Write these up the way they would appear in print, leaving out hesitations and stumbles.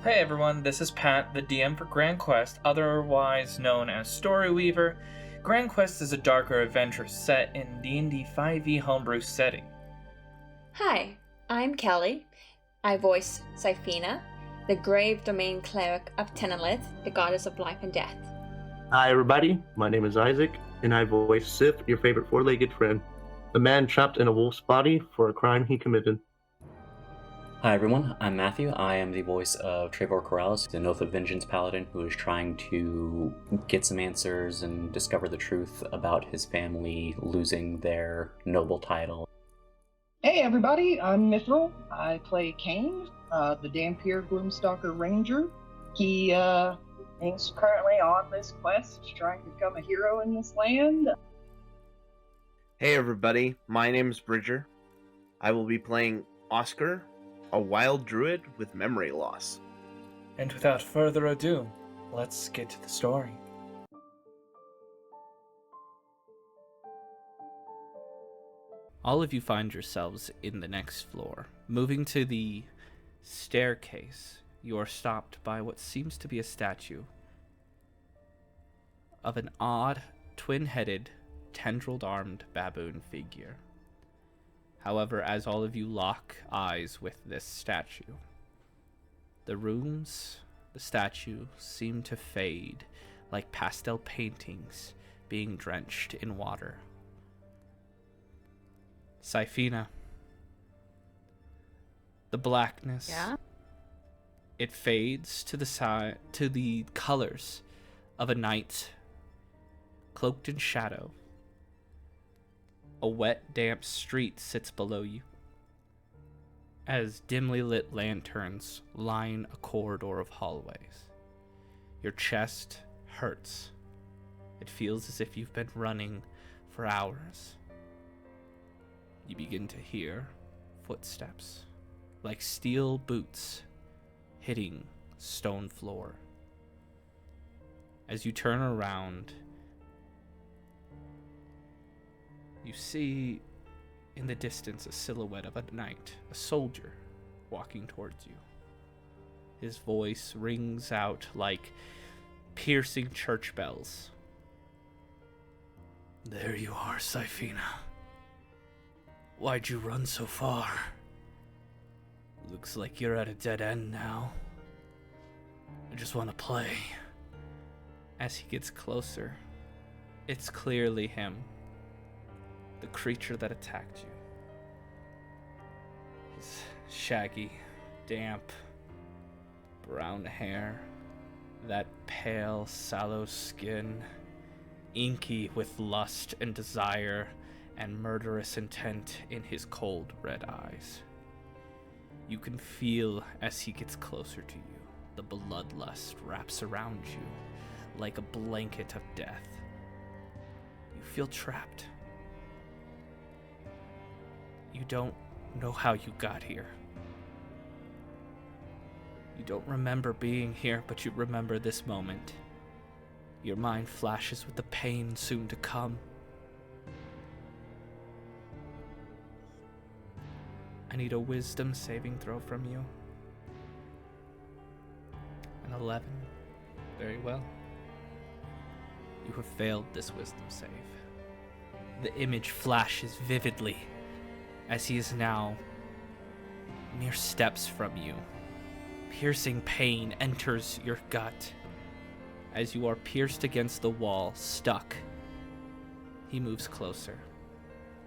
Hey everyone, this is Pat, the DM for Grand Quest, otherwise known as Story Weaver. Grand Quest is a darker adventure set in D&D 5e homebrew setting. Hi, I'm Kelly. I voice Syphina, the grave domain cleric of Tenelith, the goddess of life and death. Hi everybody, my name is Isaac, and I voice Sif, your favorite four-legged friend, a man trapped in a wolf's body for a crime he committed. Hi everyone, I'm Matthew. I am the voice of Trevor Corrales, the Oath of Vengeance paladin who is trying to get some answers and discover the truth about his family losing their noble title. Hey everybody, I'm Mithril. I play Kane, the Dampier Gloomstalker Ranger. He's currently on this quest trying to become a hero in this land. Hey everybody, my name is Bridger. I will be playing Oscar, a wild druid with memory loss. And without further ado, let's get to the story. All of you find yourselves in the next floor. Moving to the staircase, you are stopped by what seems to be a statue of an odd, twin-headed, tendrilled-armed baboon figure. However, as all of you lock eyes with this statue, the rooms, the statue, seem to fade like pastel paintings being drenched in water. Syphina, the blackness, it fades to the colors of a night cloaked in shadow. A wet, damp street sits below you, as dimly lit lanterns line a corridor of hallways. Your chest hurts. It feels as if you've been running for hours. You begin to hear footsteps, like steel boots hitting stone floor. As you turn around, you see in the distance a silhouette of a knight, a soldier, walking towards you. His voice rings out like piercing church bells. There you are, Syphina. Why'd you run so far? Looks like you're at a dead end now. I just want to play. As he gets closer, it's clearly him. The creature that attacked you. His shaggy, damp, brown hair, that pale, sallow skin, inky with lust and desire and murderous intent in his cold red eyes. You can feel as he gets closer to you, the bloodlust wraps around you like a blanket of death. You feel trapped. You don't know how you got here. You don't remember being here, but you remember this moment. Your mind flashes with the pain soon to come. I need a wisdom saving throw from you. An 11. Very well. You have failed this wisdom save. The image flashes vividly as he is now mere steps from you. Piercing pain enters your gut as you are pierced against the wall, stuck. He moves closer.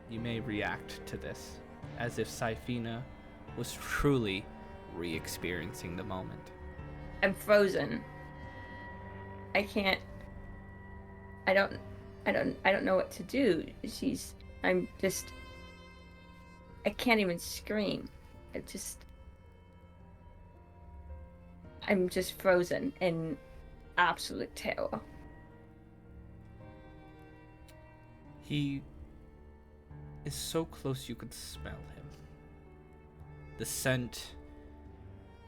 You may react to this as if Syphina was truly re-experiencing the moment. I'm frozen. I don't know what to do. I can't even scream. I'm just frozen in absolute terror. He is so close you could smell him. The scent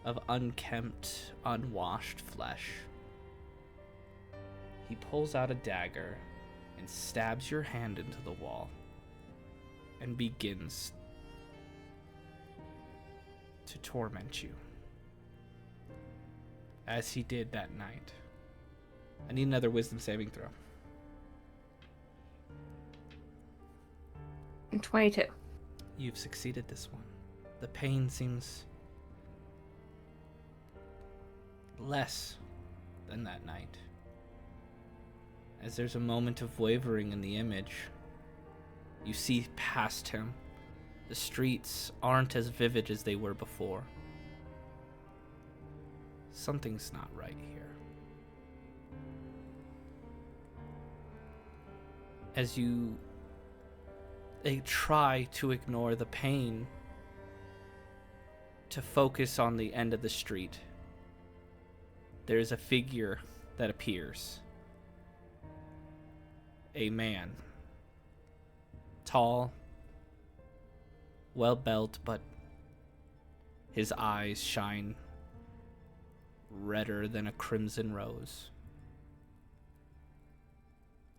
of unkempt, unwashed flesh. He pulls out a dagger and stabs your hand into the wall and begins to torment you. as he did that night. I need another wisdom saving throw. 22. You've succeeded this one. The pain seems less than that night, as there's a moment of wavering in the image. You see past him. The streets aren't as vivid as they were before. Something's not right here. As they try to ignore the pain, to focus on the end of the street, there is a figure that appears. A man. Tall, well-built, but his eyes shine redder than a crimson rose.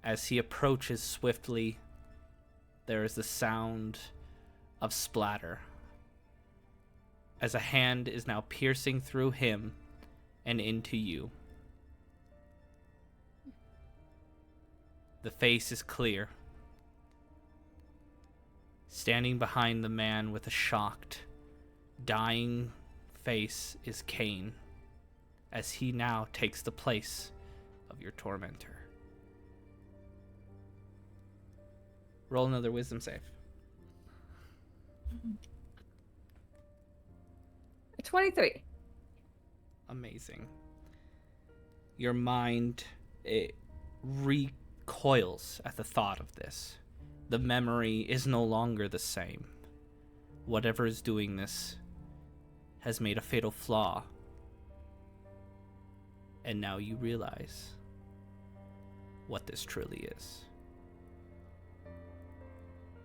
As he approaches swiftly, there is the sound of splatter, as a hand is now piercing through him and into you. The face is clear. Standing behind the man with a shocked, dying face is Cain, as he now takes the place of your tormentor. Roll another wisdom save. 23. Amazing. Your mind, it recoils at the thought of this. The memory is no longer the same. Whatever is doing this has made a fatal flaw. And now you realize what this truly is.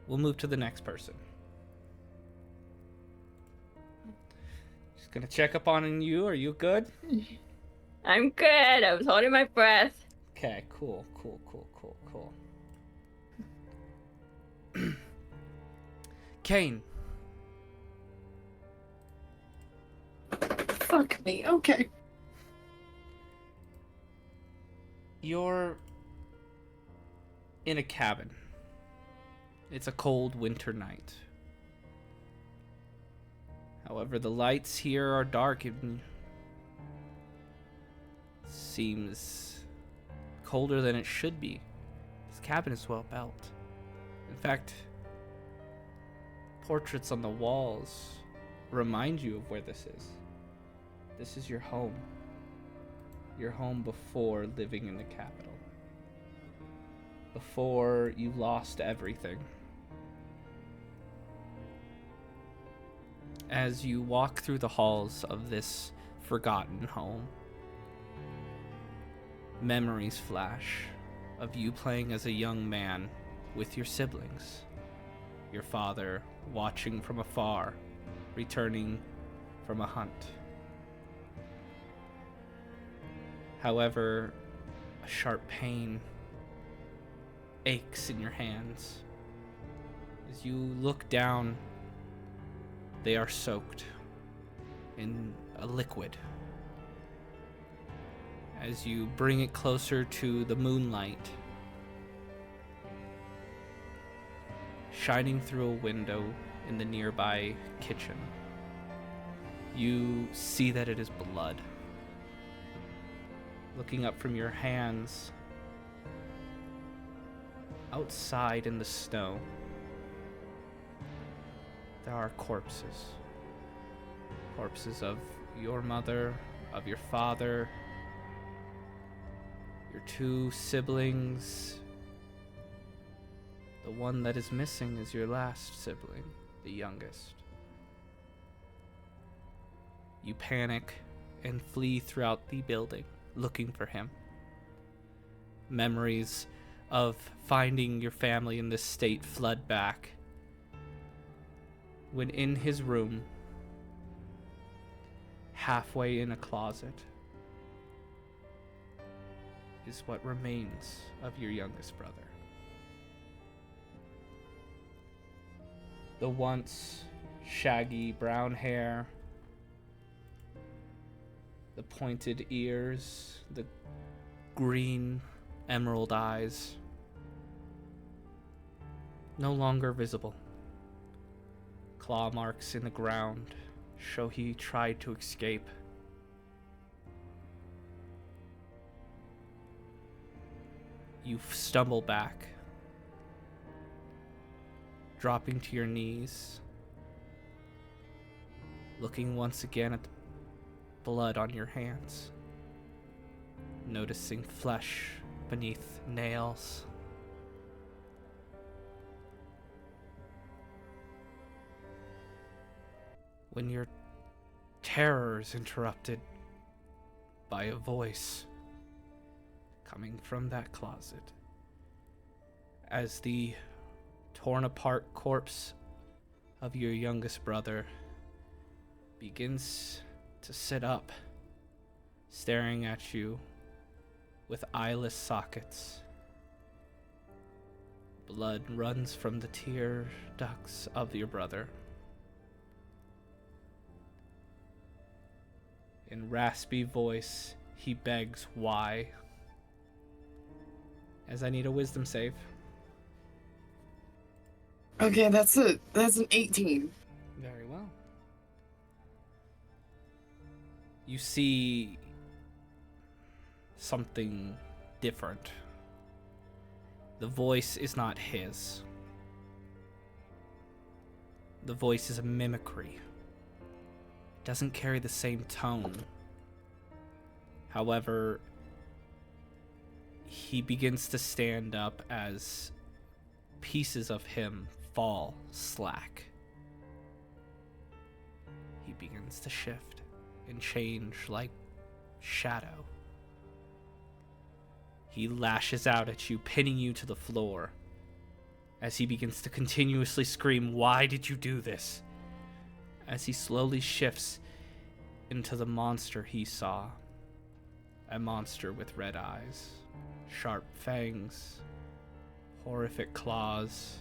We'll move to the next person. Just gonna check up on you. Are you good? I'm good. I was holding my breath. Okay, cool. Kane. Fuck me. Okay. You're in a cabin. It's a cold winter night. However, the lights here are dark and seems colder than it should be. This cabin is well built. In fact, portraits on the walls remind you of where this is. This is your home. Your home before living in the capital. Before you lost everything. As you walk through the halls of this forgotten home, memories flash of you playing as a young man with your siblings. Your father watching from afar, returning from a hunt. However, a sharp pain aches in your hands. As you look down, they are soaked in a liquid. As you bring it closer to the moonlight, shining through a window in the nearby kitchen, you see that it is blood. Looking up from your hands, outside in the snow, there are corpses. Corpses of your mother, of your father, your two siblings. The one that is missing is your last sibling, the youngest. You panic and flee throughout the building, looking for him. Memories of finding your family in this state flood back. When in his room, halfway in a closet, is what remains of your youngest brother. The once shaggy brown hair, The pointed ears, the green emerald eyes, no longer visible. Claw marks in the ground show he tried to escape. You stumble back, dropping to your knees, looking once again at the blood on your hands, noticing flesh beneath nails. When your terror is interrupted by a voice coming from that closet, as the torn apart corpse of your youngest brother begins to sit up, staring at you with eyeless sockets. Blood runs from the tear ducts of your brother. In raspy voice, he begs why. As I need a wisdom save. Okay, that's an 18. Very well. You see something different. The voice is not his. The voice is a mimicry. It doesn't carry the same tone. However, he begins to stand up as pieces of him fall slack. He begins to shift and change like shadow. He lashes out at you, pinning you to the floor, as he begins to continuously scream, "Why did you do this?" As he slowly shifts into the monster he saw. A monster with red eyes, sharp fangs, horrific claws.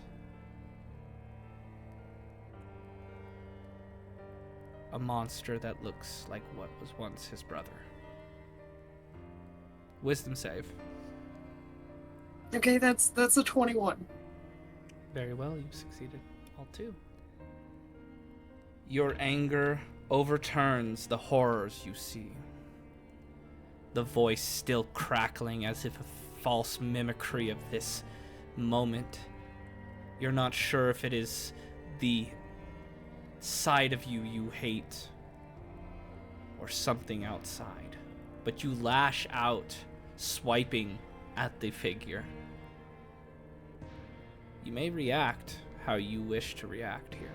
A monster that looks like what was once his brother. Wisdom save. Okay, that's a 21. Very well, you succeeded all two. Your anger overturns the horrors you see. The voice still crackling as if a false mimicry of this moment. You're not sure if it is the side of you you hate or something outside, but you lash out, swiping at the figure. You may react how you wish to react here.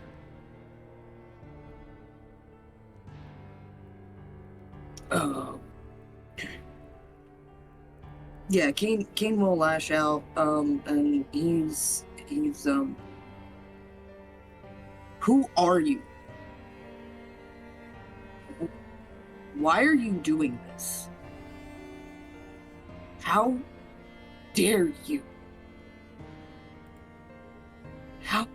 Yeah, Kane will lash out, and he's who are you? Why are you doing this? How dare you? How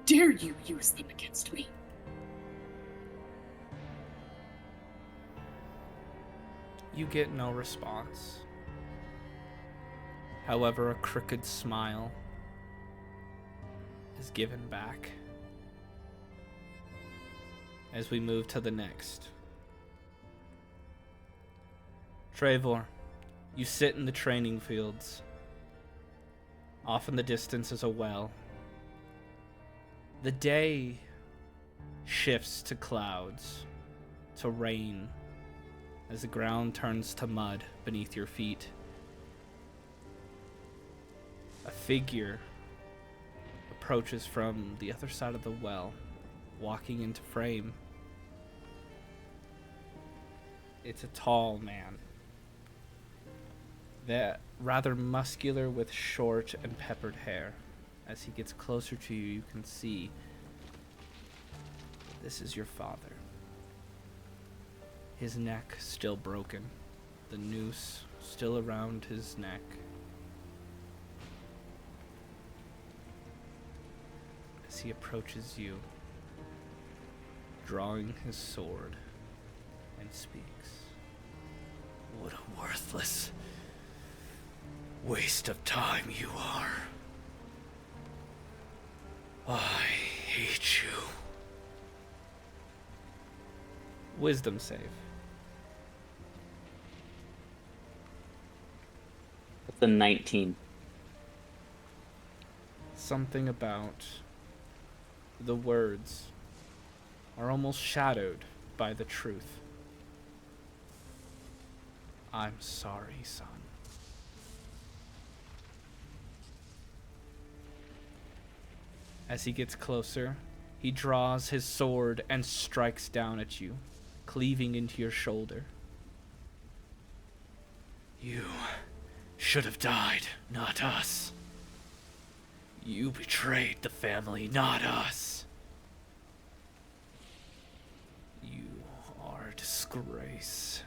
dare you use them against me? You get no response. However, a crooked smile is given back. As we move to the next. Trevor, you sit in the training fields. Off in the distance is a well. The day shifts to clouds, to rain, as the ground turns to mud beneath your feet. A figure approaches from the other side of the well, walking into frame. It's a tall man. That rather muscular with short and peppered hair. As he gets closer to you, you can see this is your father. His neck still broken, the noose still around his neck. As he approaches you, drawing his sword, and speaks. worthless waste of time you are. I hate you. Wisdom save. That's a 19. Something about the words are almost shadowed by the truth. I'm sorry, son. As he gets closer, he draws his sword and strikes down at you, cleaving into your shoulder. You should have died, not us. You betrayed the family, not us. You are a disgrace.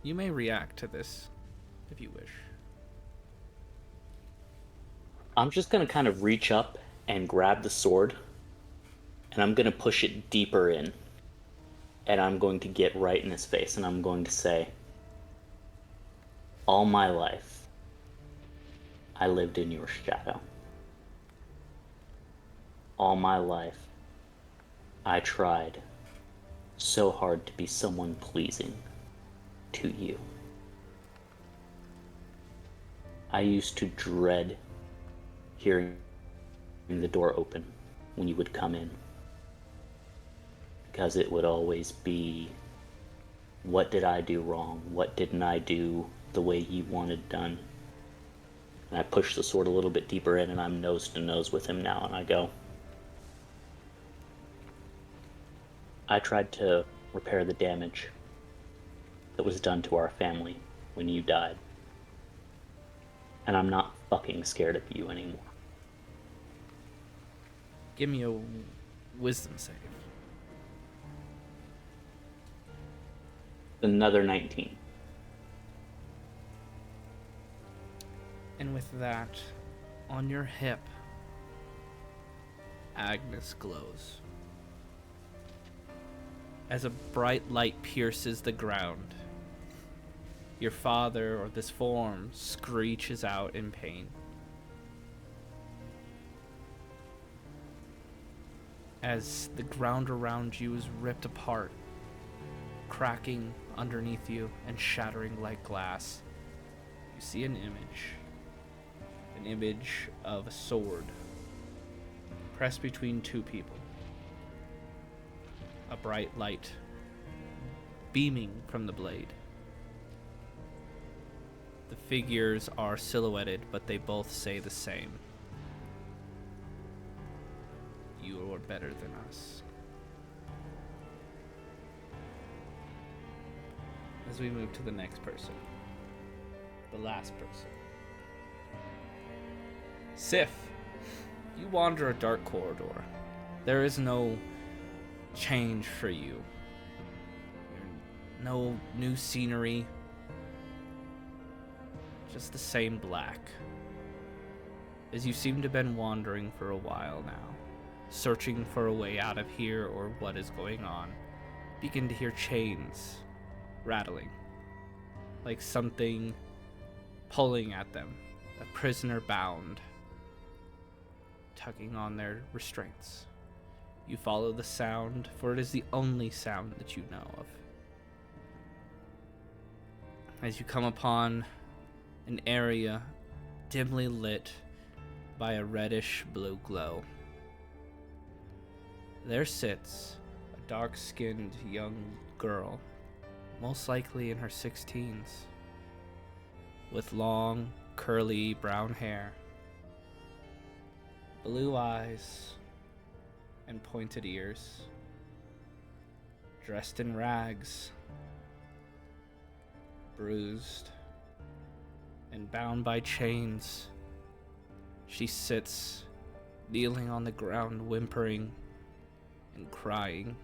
You may react to this if you wish. I'm just going to kind of reach up and grab the sword, and I'm going to push it deeper in. And I'm going to get right in his face, and I'm going to say, all my life, I lived in your shadow. All my life, I tried so hard to be someone pleasing to you. I used to dread hearing the door open when you would come in, because it would always be, what did I do wrong? What didn't I do the way you wanted done? And I push the sword a little bit deeper in, and I'm nose to nose with him now, and I go, I tried to repair the damage that was done to our family when you died. And I'm not fucking scared of you anymore. Give me a wisdom save. Another 19. And with that, on your hip, Agnes glows. As a bright light pierces the ground, your father, or this form, screeches out in pain. As the ground around you is ripped apart, cracking underneath you and shattering like glass, you see an image of a sword pressed between two people. A bright light beaming from the blade. The figures are silhouetted, but they both say the same. You are better than us. As we move to the next person. The last person. Sif, you wander a dark corridor. There is no change for you. No new scenery. Just the same black. As you seem to have been wandering for a while now, searching for a way out of here or what is going on, begin to hear chains rattling, like something pulling at them, a prisoner bound, tugging on their restraints. You follow the sound, for it is the only sound that you know of. As you come upon an area dimly lit by a reddish blue glow, there sits a dark-skinned young girl, most likely in her 16s, with long, curly brown hair, blue eyes, and pointed ears, dressed in rags, bruised, and bound by chains. She sits, kneeling on the ground, whimpering and crying.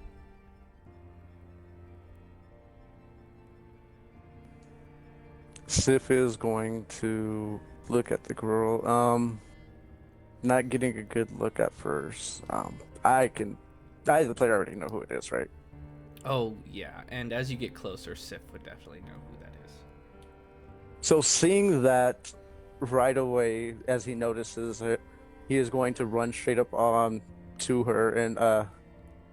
Sif is going to look at the girl. Not getting a good look at first. I can I, the player, already know who it is, right? Oh, yeah. And as you get closer, Sif would definitely know who that is. So seeing that right away, as he notices it, he is going to run straight up to her and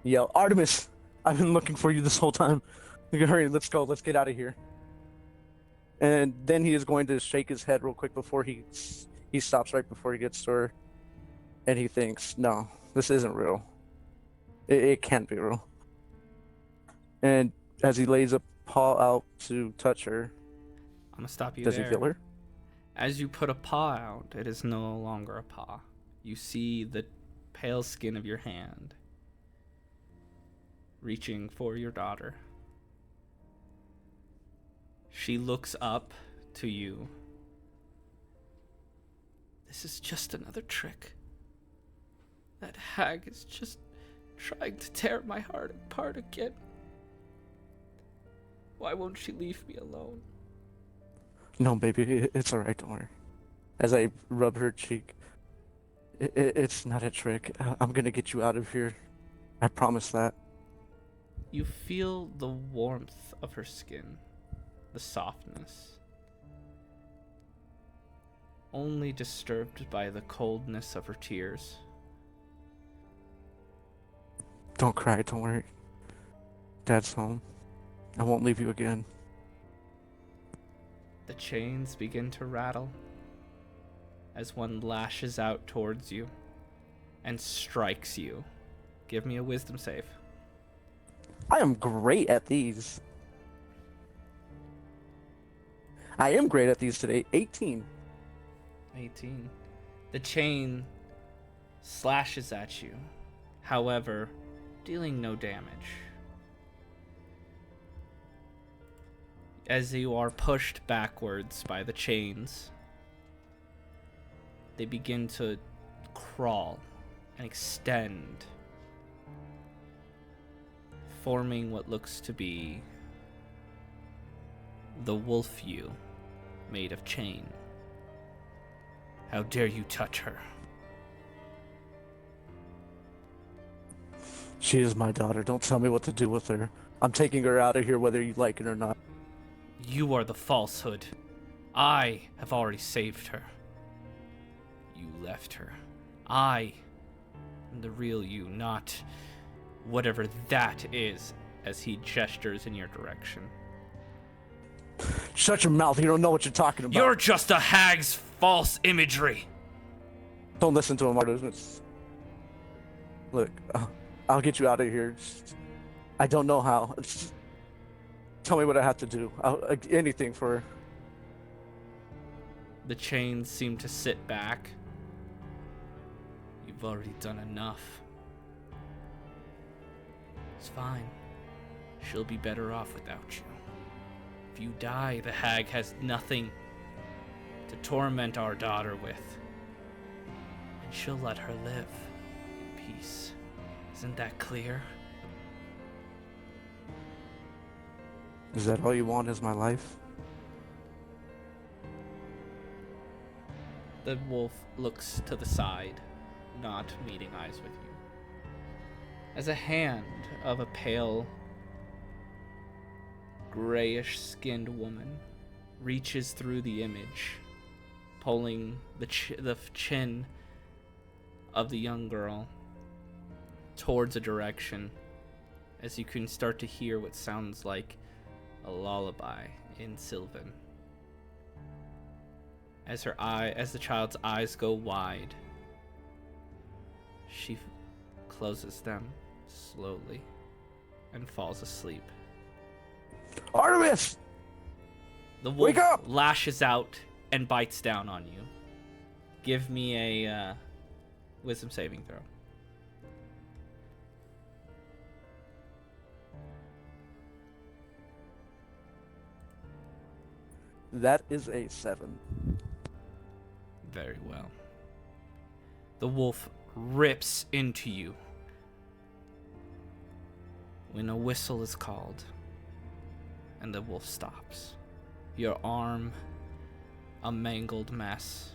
yell, "Artemis! I've been looking for you this whole time. Hurry, let's go. Let's get out of here." And then he is going to shake his head real quick before he stops right before he gets to her, and he thinks, "No, this isn't real. It can't be real." And as he lays a paw out to touch her, I'm gonna stop you does there. he feel her? As you put a paw out, it is no longer a paw. You see the pale skin of your hand reaching for your daughter. She looks up to you. This is just another trick. That hag is just trying to tear my heart apart again. Why won't she leave me alone? No, baby, it's all right. Don't worry. As I rub her cheek, it's not a trick. I'm gonna get you out of here. I promise that. You feel the warmth of her skin, the softness, only disturbed by the coldness of her tears. Don't cry. Don't worry. Dad's home. I won't leave you again. The chains begin to rattle as one lashes out towards you and strikes you. Give me a wisdom save. I am great at these. I am great at these today. 18. 18. The chain slashes at you, however, dealing no damage. As you are pushed backwards by the chains, they begin to crawl and extend, forming what looks to be the wolf you made of chain. How dare you touch her? She is my daughter. Don't tell me what to do with her. I'm taking her out of here whether you like it or not. You are the falsehood. I have already saved her. You left her. I am the real you, not whatever that is, as he gestures in your direction. Shut your mouth. You don't know what you're talking about. You're just a hag's false imagery. Don't listen to him, Artemis. Look, I'll get you out of here. I don't know how. Tell me what I have to do. Anything for her. The chains seem to sit back. You've already done enough. It's fine. She'll be better off without you. If you die, the hag has nothing to torment our daughter with. And she'll let her live in peace. Isn't that clear? Is that all you want is my life? The wolf looks to the side, not meeting eyes with you. As a hand of a pale, grayish-skinned woman reaches through the image, pulling the chin of the young girl towards a direction, as you can start to hear what sounds like a lullaby in Sylvan. As the child's eyes go wide, she closes them slowly and falls asleep. Artemis! The wolf Wake up! lashes out and bites down on you. Give me a wisdom saving throw. That is a 7. Very well. The wolf rips into you when a whistle is called and the wolf stops. Your arm, a mangled mess.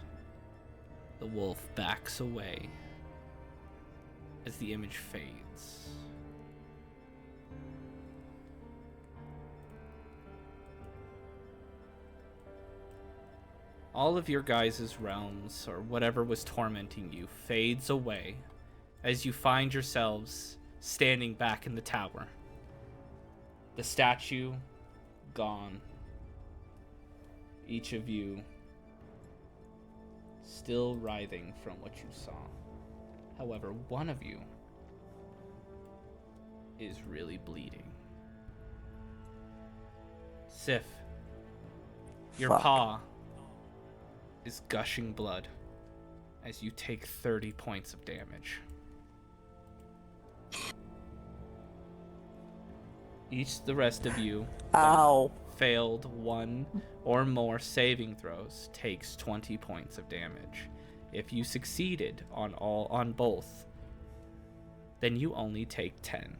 The wolf backs away as the image fades. All of your guys' realms, or whatever was tormenting you, fades away as you find yourselves standing back in the tower. The statue gone. Each of you still writhing from what you saw. However, one of you is really bleeding. Sif, your Fuck. paw is gushing blood as you take 30 points of damage. The rest of you Ow. failed one or more saving throws takes 20 points of damage. If you succeeded on both, then you only take 10.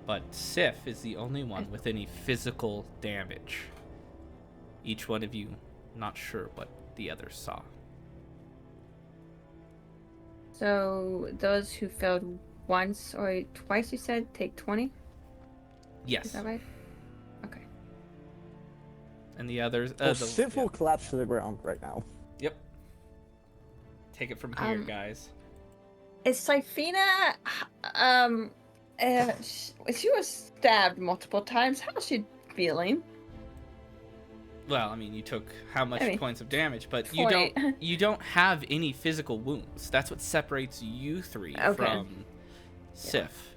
But Sif is the only one with any physical damage. Each one of you not sure what the others saw. So those who failed once or twice, you said, take 20? Yes. Is that right? Okay. And the others... So Sif will collapse to the ground right now. Yep. Take it from here, guys. Is Syphina... she was stabbed multiple times. How's she feeling? Well, I mean, you took how much points of damage, but 20. you don't have any physical wounds. That's what separates you three from Sif.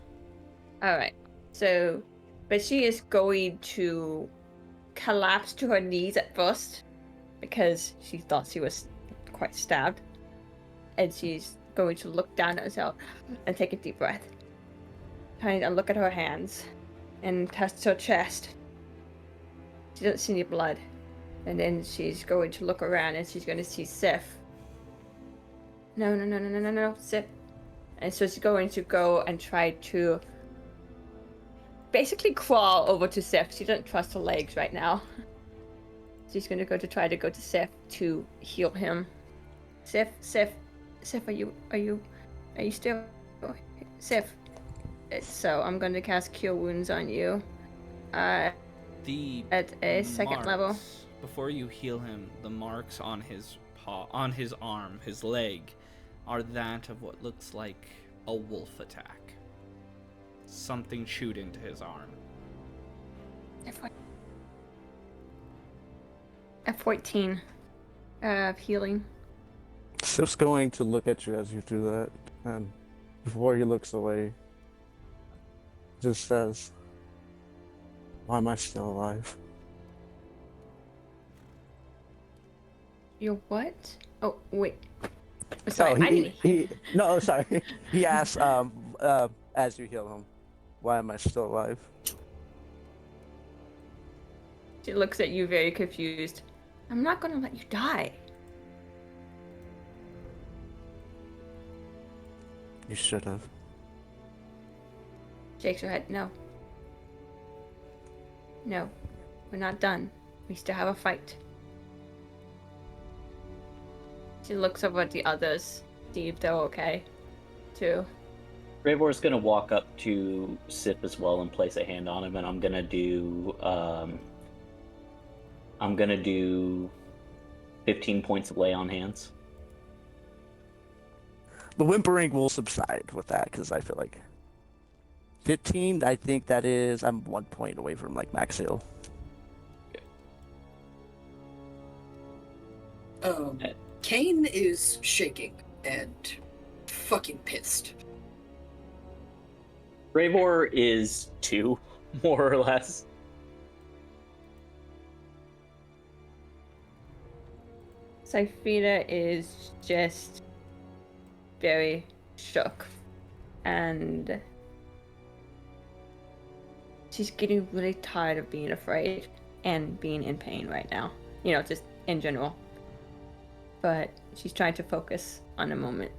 All right. So, but she is going to collapse to her knees at first because she thought she was quite stabbed, and she's going to look down at herself and take a deep breath. Trying to look at her hands and test her chest. She doesn't see any blood. And then she's going to look around and she's going to see Sif. No, Sif. And so she's going to go and try to basically crawl over to Sif. She doesn't trust her legs right now. She's going to try to go to Sif to heal him. Sif, are you still... Sif. So I'm going to cast Cure Wounds on you. At a second level. Before you heal him, the marks on his paw, on his arm, his leg, are that of what looks like a wolf attack. Something chewed into his arm. F14 of healing. Sif's going to look at you as you do that, and before he looks away, just says, "Why am I still alive?" You're what? Oh, wait. Sorry, sorry. He asks, as you heal him, "Why am I still alive?" She looks at you very confused. I'm not gonna let you die. You should have. Shakes her head. No, we're not done. We still have a fight. She looks over at the others, see if they're okay, too. Ravor's gonna walk up to Sif as well and place a hand on him, and I'm gonna do 15 points of lay on hands. The whimpering will subside with that, because I feel like 15, I think that is, I'm 1 point away from like max heal. Kane is shaking and fucking pissed. Ravor is 2, more or less. Syphina is just very shook, and she's getting really tired of being afraid and being in pain right now. You know, just in general. But she's trying to focus on a moment.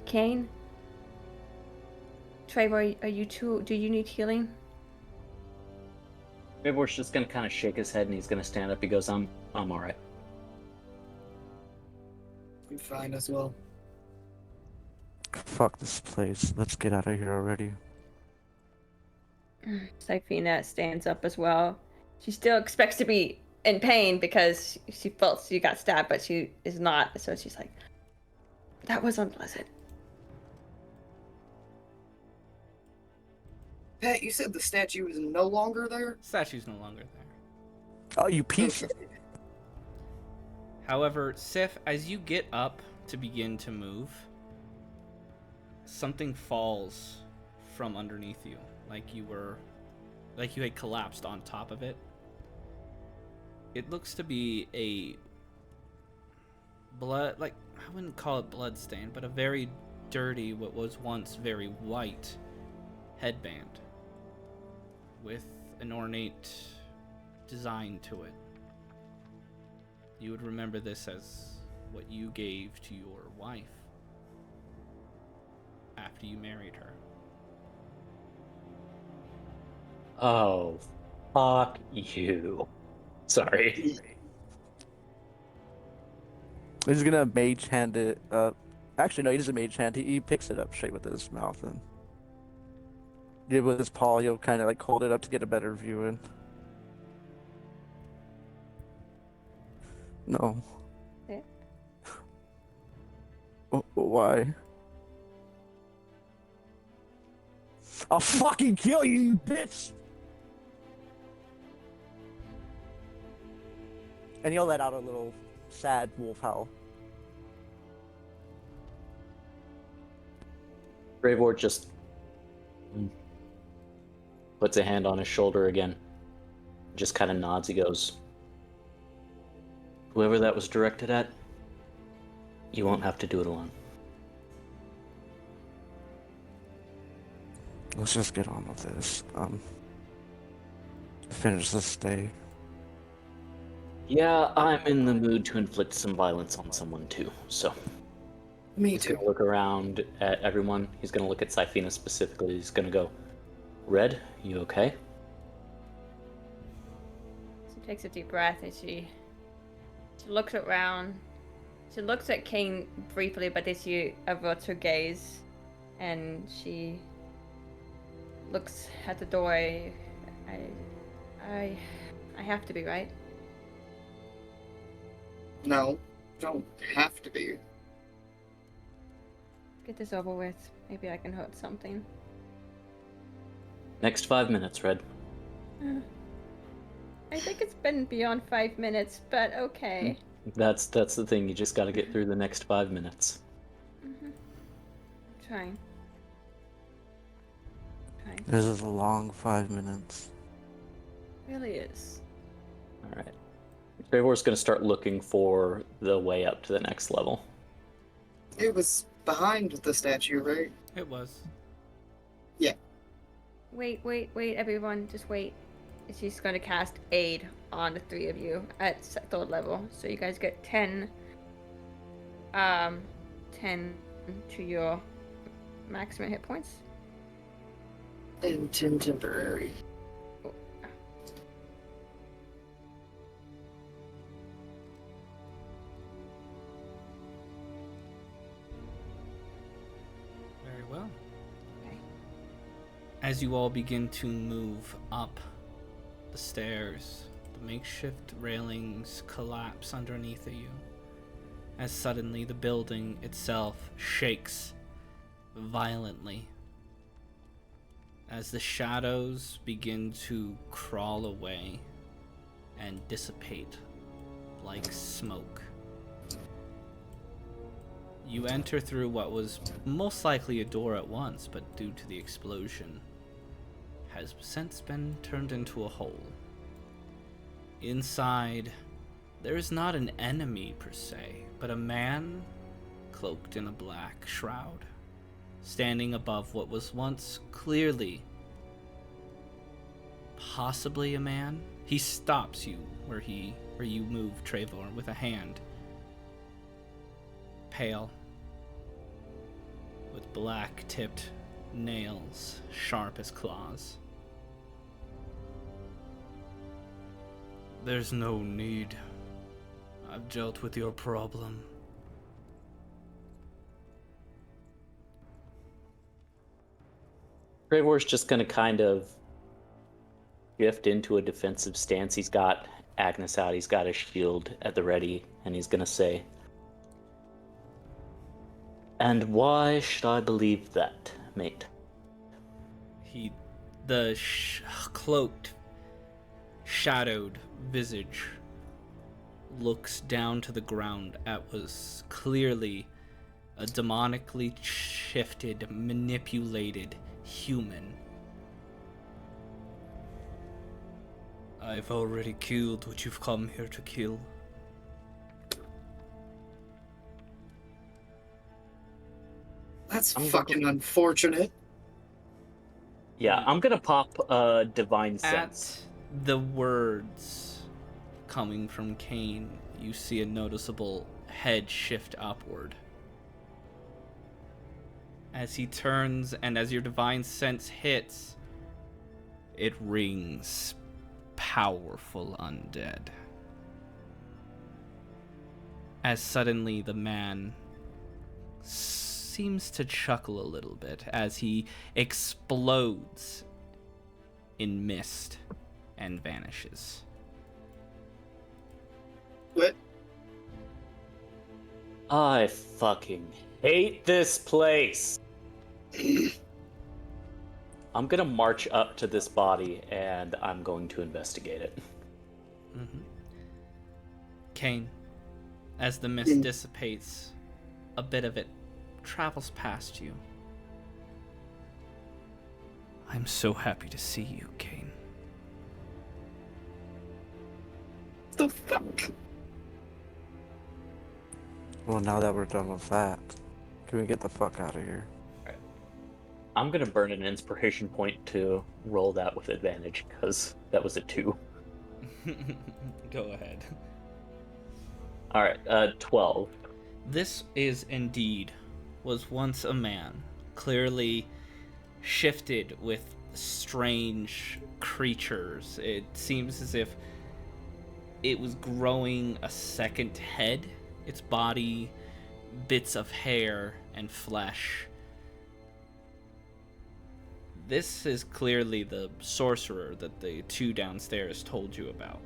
Kane? Trevor, are you too... Do you need healing? Ravor's just gonna kind of shake his head and he's gonna stand up. He goes, I'm alright. I'm fine as well. Fuck this place. Let's get out of here already. Sifina stands up as well. She still expects to be in pain because she felt she got stabbed, but she is not. So she's like, that was unpleasant. Pat, you said the statue is no longer there? Statue's no longer there. Oh, you piece of... However, Sif, as you get up to begin to move, something falls from underneath you, like you had collapsed on top of it. It looks to be a blood, like, I wouldn't call it blood stain, but a very dirty, what was once very white headband with an ornate design to it. You would remember this as what you gave to your wife after you married her. Oh, fuck you. Sorry. He's gonna mage hand it up. Actually, no, he doesn't mage hand. He picks it up straight with his mouth and with his paw, he'll kind of like hold it up to get a better view in. No. Yeah. Why? I'll fucking kill you, you bitch! And he'll let out a little sad wolf howl. Graveward just puts a hand on his shoulder again. Just kind of nods. He goes, whoever that was directed at, you won't have to do it alone. Let's just get on with this. Finish this day. Yeah, I'm in the mood to inflict some violence on someone too, so. Me He's too. gonna look around at everyone. He's gonna look at Sifina specifically. He's gonna go, Red, you okay? She takes a deep breath and she looks around. She looks at King briefly, but then she averts her gaze and she looks at the door. I have to be, right? No, don't have to be. Get this over with. Maybe I can hurt something. Next 5 minutes, Red. I think it's been beyond 5 minutes, but okay. That's the thing. You just gotta get through the next 5 minutes. Mm-hmm. Trying. This is a long 5 minutes. Really is. All right. Gravor's gonna start looking for the way up to the next level. It was behind the statue, right? It was. Yeah. Wait, everyone, just wait. She's going to cast Aid on the three of you at third level. So you guys get 10 to your maximum hit points. And 10 temporary. Oh. Very well. Okay. As you all begin to move up the stairs, the makeshift railings collapse underneath of you, as suddenly the building itself shakes violently, as the shadows begin to crawl away and dissipate like smoke. You enter through what was most likely a door at once, but due to the explosion, has since been turned into a hole. Inside, there is not an enemy per se, but a man cloaked in a black shroud, standing above what was once clearly possibly a man. He stops you where you move, Trevor, with a hand. Pale, with black-tipped nails, sharp as claws. There's no need. I've dealt with your problem. Trevor's just going to kind of shift into a defensive stance. He's got Agnes out, he's got his shield at the ready, and he's going to say, "And why should I believe that, mate?" The cloaked, shadowed visage looks down to the ground at was clearly a demonically shifted, manipulated human. I've already killed what you've come here to kill. That's fucking unfortunate. Yeah, I'm gonna pop Divine Sense. At the words coming from Kane, you see a noticeable head shift upward. As he turns and as your Divine Sense hits, it rings powerful undead. As suddenly the man seems to chuckle a little bit as he explodes in mist and vanishes. What? I fucking hate this place. I'm gonna march up to this body and I'm going to investigate it. Mm-hmm. Kane, as the mist dissipates, a bit of it travels past you. I'm so happy to see you, Kane. The fuck? Well, now that we're done with that, can we get the fuck out of here? I'm gonna burn an inspiration point to roll that with advantage, because that was a 2. Go ahead. Alright, 12. This was once a man, clearly shifted with strange creatures. It seems as if it was growing a second head, its body, bits of hair and flesh. This is clearly the sorcerer that the two downstairs told you about,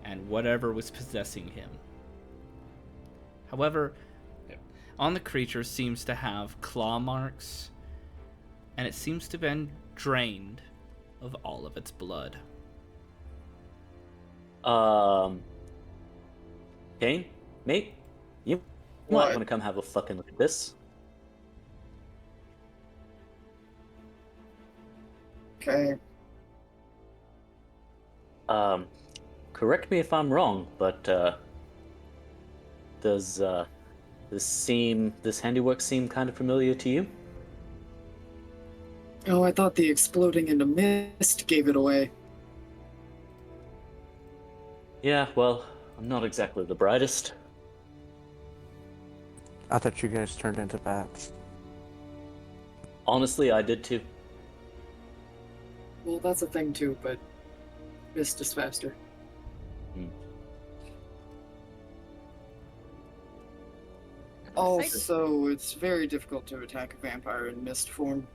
and whatever was possessing him. However, on the creature seems to have claw marks, and it seems to have been drained of all of its blood. Kane, mate, you might want to come have a fucking look at this. Okay. Correct me if I'm wrong, but does this handiwork seem kind of familiar to you? Oh, I thought the exploding into mist gave it away. Yeah, well, I'm not exactly the brightest. I thought you guys turned into bats. Honestly, I did too. Well, that's a thing too, but mist is faster. Also, it's very difficult to attack a vampire in mist form.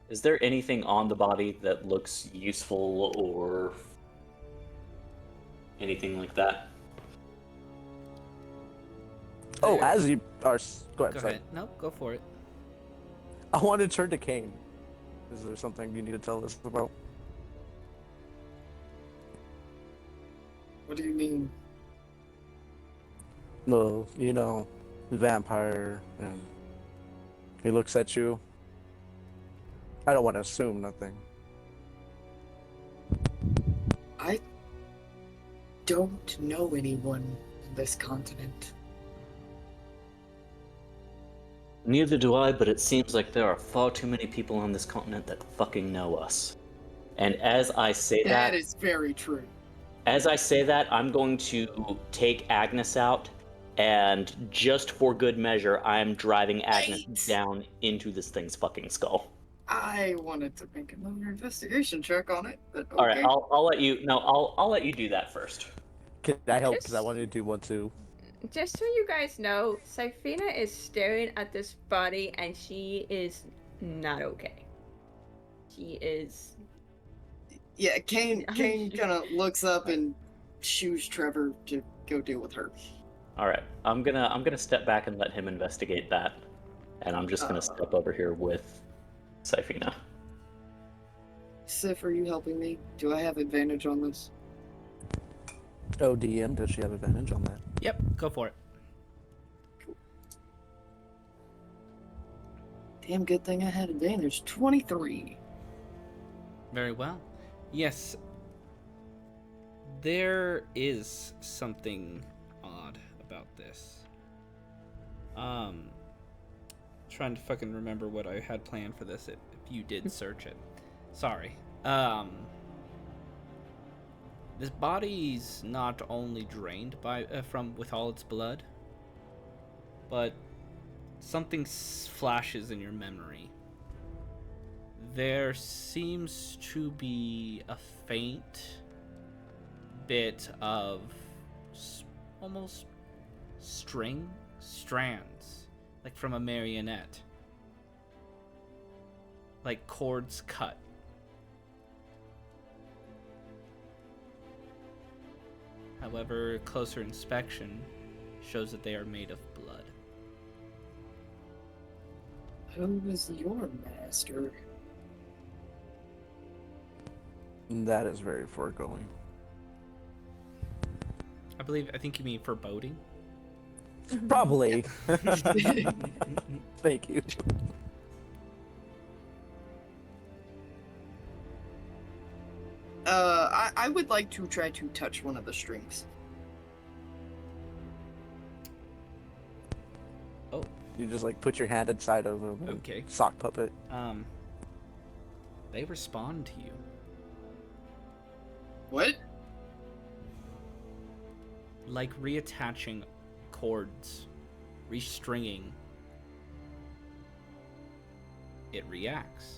Is there anything on the body that looks useful or anything like that? Oh, as you are... Go ahead. Go Sorry. ahead. No, go for it. I want to turn to Kane. Is there something you need to tell us about? What do you mean? No, you know, vampire, and he looks at you. I don't want to assume nothing. I don't know anyone on this continent. Neither do I, but it seems like there are far too many people on this continent that fucking know us. And as I say That is very true. As I say that, I'm going to take Agnes out, and just for good measure, I'm driving Agnes down into this thing's fucking skull. I wanted to make another investigation check on it, but okay. All right, I'll let you. No, I'll let you do that first. Can I help? Because I wanted to do one too. just so you guys know, Sifina is staring at this body and she is not okay. She is. Yeah, Kane kind of looks up and shoos Trevor to go deal with her. All right, I'm gonna step back and let him investigate that, and I'm just gonna step over here with Sifina. Sif, are you helping me? Do I have advantage on this? Oh, DM, does she have advantage on that? Yep, go for it. Damn good thing I had advantage. 23. Very well. Yes. There is something odd about this. Trying to fucking remember what I had planned for this if you did search it. Sorry. This body's not only drained from with all its blood, but something flashes in your memory. There seems to be a faint bit of almost strands, like from a marionette, like cords cut. However, closer inspection shows that they are made of blood. Who was your master? That is very foregoing. I think you mean foreboding. Probably. Thank you. I would like to try to touch one of the strings. Oh. You just like put your hand inside of a Okay. sock puppet. They respond to you. What? Like reattaching cords, restringing. It reacts.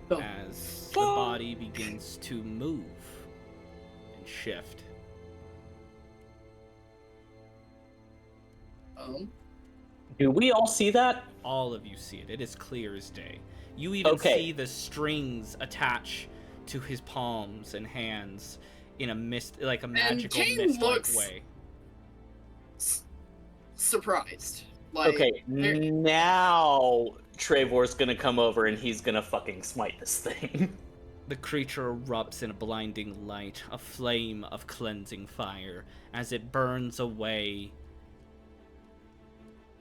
Oh. As the body begins to move and shift. Do we all see that? All of you see it. It is clear as day. You even see the strings attach to his palms and hands in a magical mist-like way. Surprised. Like, Okay, now Trevor's gonna come over and he's gonna fucking smite this thing. The creature erupts in a blinding light, a flame of cleansing fire, as it burns away.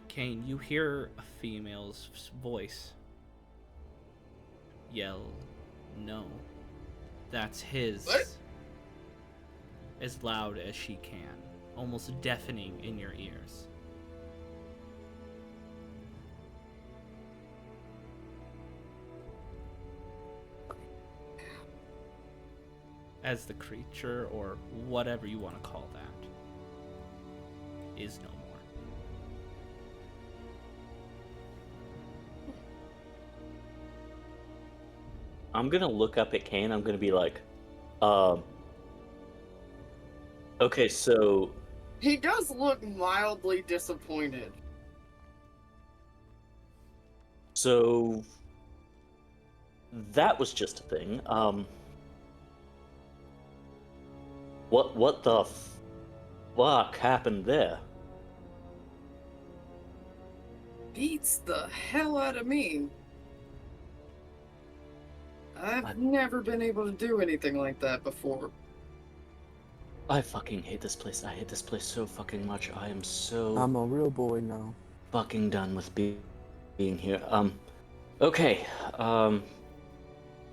Kane, you hear a female's voice yell, "No." That's his. What? As loud as she can, almost deafening in your ears. As the creature, or whatever you want to call that, is no more. I'm gonna look up at Kane. I'm gonna be like, okay, so he does look mildly disappointed. So that was just a thing. What the fuck happened there? Beats the hell out of me. I've never been able to do anything like that before. I fucking hate this place. I hate this place so fucking much. I am so I'm a real boy now. fucking done with being here. Okay.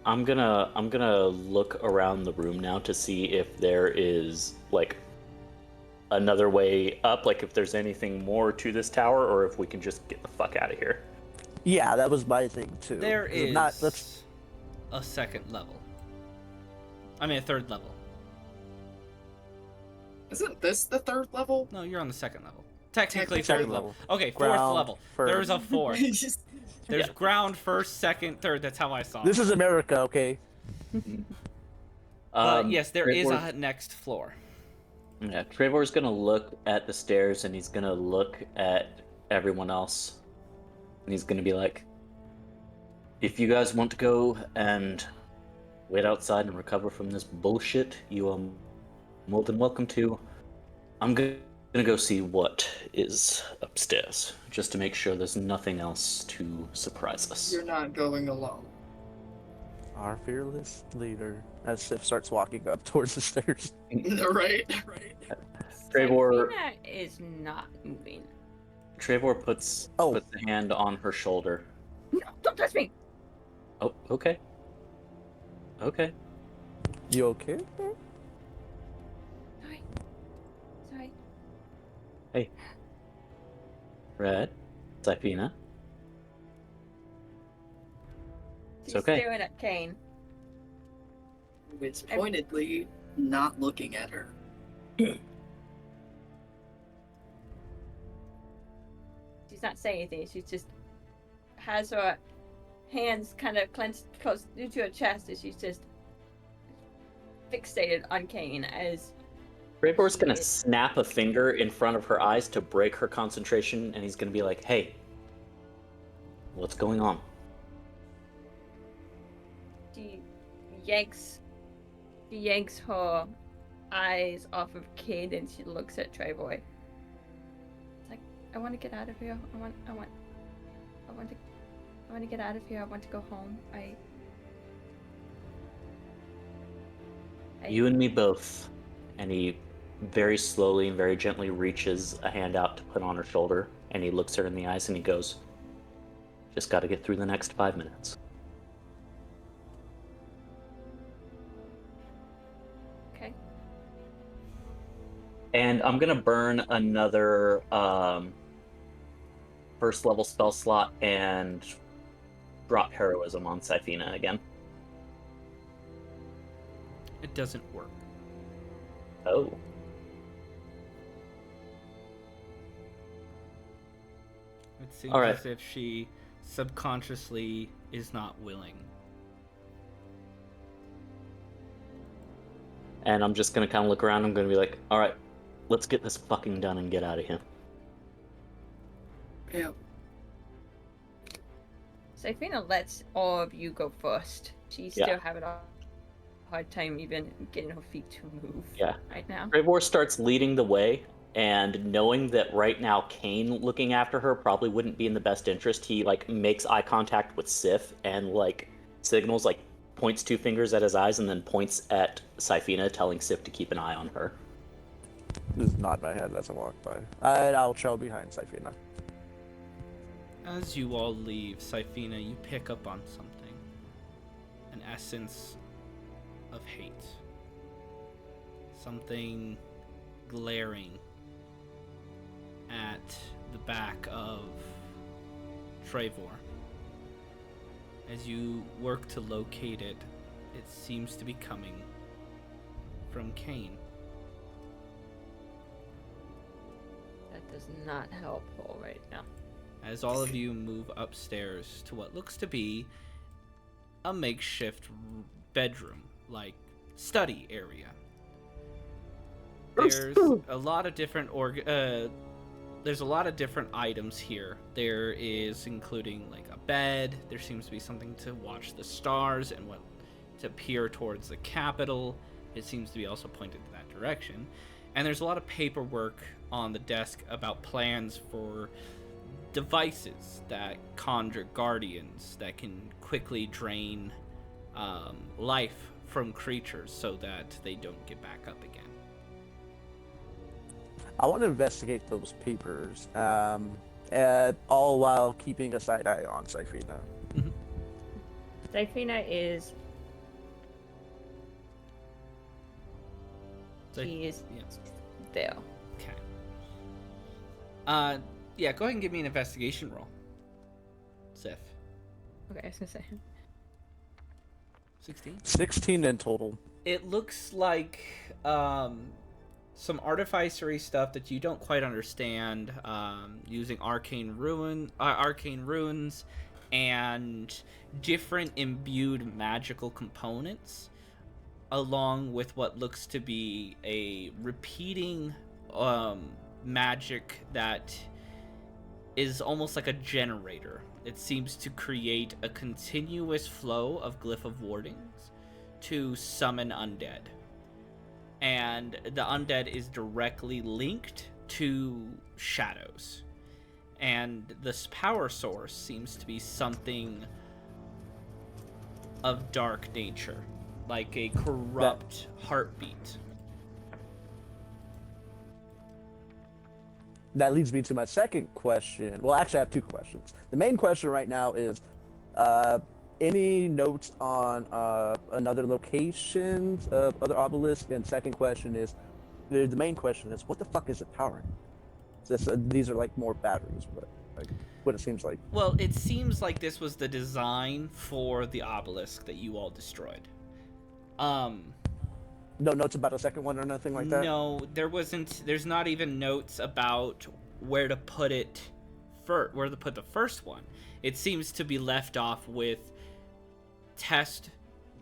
I'm gonna look around the room now to see if there is like another way up, like if there's anything more to this tower, or if we can just get the fuck out of here. Yeah, that was my thing too. There is a second level. I mean, a third level. Isn't this the third level? No, you're on the second level. Technically, Technically third level. level. Okay, Ground, fourth level. first. There's a fourth. There's Yeah. ground, first, second, third. That's how I saw This it. is America, okay? Yes, there is Trevor's- a next floor. Yeah, Trevor's gonna look at the stairs and he's gonna look at everyone else. And he's gonna be like, if you guys want to go and wait outside and recover from this bullshit, you are more than welcome to. I'm gonna go see what is upstairs, just to make sure there's nothing else to surprise us. You're not going alone. Our fearless leader. As Sif starts walking up towards the stairs. Right? Trevor- Safina is not moving. Trevor puts a hand on her shoulder. No, don't touch me! Oh, okay. Okay. You okay? Sorry. Hey. Red. Safina. She's okay. staring at Kane. It's pointedly not looking at her. She's not saying anything. She just has her hands kind of clenched close to her chest, and she's just fixated on Kane as. Trevor's gonna snap a finger in front of her eyes to break her concentration, and he's gonna be like, "Hey, what's going on?" She yanks her eyes off of Kane, and she looks at Trevor. It's like, I want to get out of here. I want to get out of here. I want to go home. You and me both. And he very slowly and very gently reaches a hand out to put on her shoulder, and he looks her in the eyes and he goes, "Just got to get through the next 5 minutes." Okay. And I'm gonna burn another first level spell slot and drop heroism on Safina again. It doesn't work. Oh. It seems All right. as if she subconsciously is not willing. And I'm just gonna kind of look around. I'm gonna be like, "All right, let's get this fucking done and get out of here." Yeah. Safina lets all of you go first. She's still having a hard time even getting her feet to move right now. Trevor starts leading the way, and knowing that right now Kane looking after her probably wouldn't be in the best interest, he like makes eye contact with Sif and like signals, like points 2 fingers at his eyes and then points at Safina, telling Sif to keep an eye on her. Just nod my head as I walk by. And I'll trail behind Safina. As you all leave, Safina, you pick up on something. An essence of hate. Something glaring at the back of Trevor. As you work to locate it, it seems to be coming from Kane. That does not help her right now. As all of you move upstairs to what looks to be a makeshift bedroom, like study area. There's a lot of different there's a lot of different items here. There is including like a bed. There seems to be something to watch the stars and what to peer towards the capital. It seems to be also pointed in that direction. And there's a lot of paperwork on the desk about plans for devices that conjure guardians that can quickly drain life from creatures so that they don't get back up again. I want to investigate those papers, all while keeping a side eye on Safina. Safina is. She is there. Okay. Yeah, go ahead and give me an investigation roll. Sif. Okay, I was gonna say. 16? 16 in total. It looks like some artificery stuff that you don't quite understand, using arcane runes and different imbued magical components along with what looks to be a repeating magic that is almost like a generator. It seems to create a continuous flow of glyph of wardings to summon undead. And the undead is directly linked to shadows. And this power source seems to be something of dark nature, like a corrupt heartbeat. That leads me to my second question. Well, actually, I have two questions. The main question right now is, any notes on another locations of other obelisks? And second question is, the main question is, what the fuck is it powering? These are like more batteries, but like what it seems like. Well, it seems like this was the design for the obelisk that you all destroyed. No notes about a second one or nothing like that? No, there wasn't. There's not even notes about where to put it where to put the first one. It seems to be left off with test,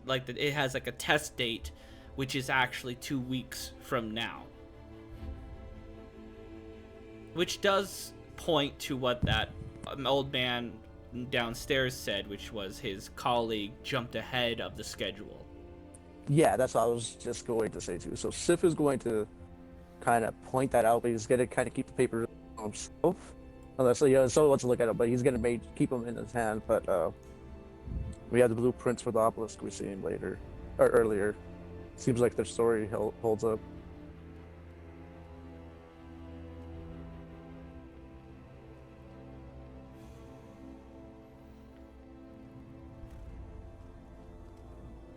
like that it has like a test date, which is actually 2 weeks from now. Which does point to what that old man downstairs said, which was his colleague jumped ahead of the schedule. Yeah, that's what I was just going to say too. So Sif is going to kind of point that out, but he's going to kind of keep the paper himself. Unless someone wants to look at it, but he's going to keep them in his hand. But we have the blueprints for the obelisk we seen later, or earlier. Seems like their story holds up.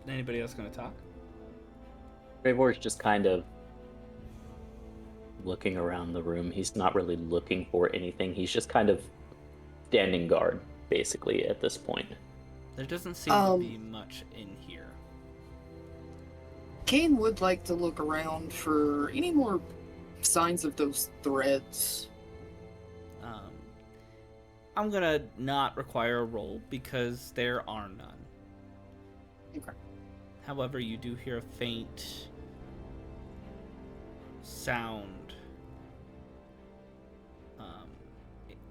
Anybody else going to talk? Trevor's just kind of looking around the room. He's not really looking for anything. He's just kind of standing guard, basically, at this point. There doesn't seem to be much in here. Kane would like to look around for any more signs of those threads. I'm going to not require a roll because there are none. Okay. However, you do hear a faint sound.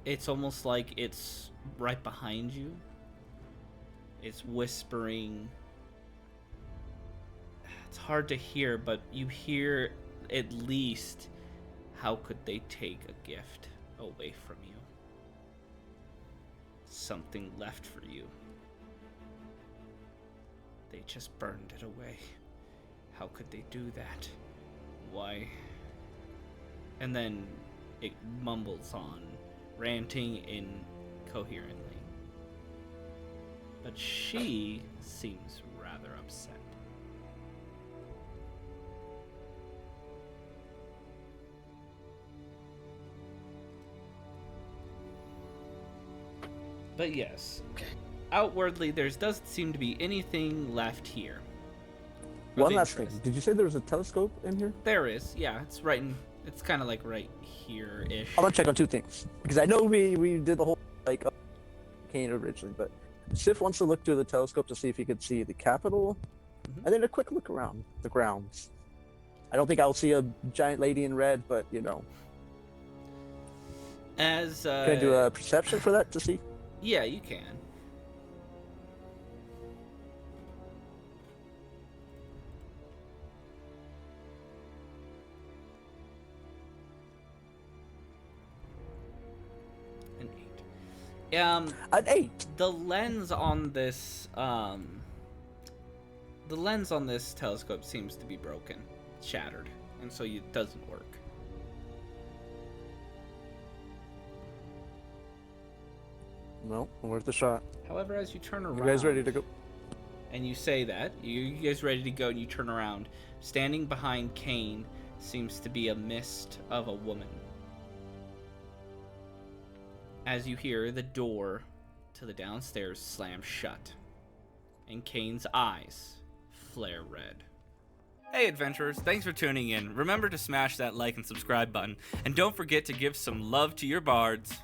It's almost like it's right behind you. It's whispering. It's hard to hear, but you hear at least, how could they take a gift away from you? Something left for you. They just burned it away. How could they do that? Why? And then it mumbles on, ranting incoherently. But she seems rather upset. But yes, outwardly there doesn't seem to be anything left here. One last thing. Did you say there was a telescope in here? There is, yeah. It's right in. It's kind of like right here-ish. I want to check on two things because I know we did the whole like Kane originally, but Sif wants to look through the telescope to see if he could see the Capitol, and then a quick look around the grounds. I don't think I'll see a giant lady in red, but you know. As can I do a perception for that to see? Yeah, you can. An 8. An 8. The lens on this telescope seems to be broken, shattered, and so it doesn't work. Well, worth a shot. However, as you turn around, You guys ready to go? And you say that, you guys ready to go, and you turn around. Standing behind Kane seems to be a mist of a woman. As you hear the door to the downstairs slam shut, and Kane's eyes flare red. Hey adventurers, thanks for tuning in. Remember to smash that like and subscribe button, and don't forget to give some love to your bards.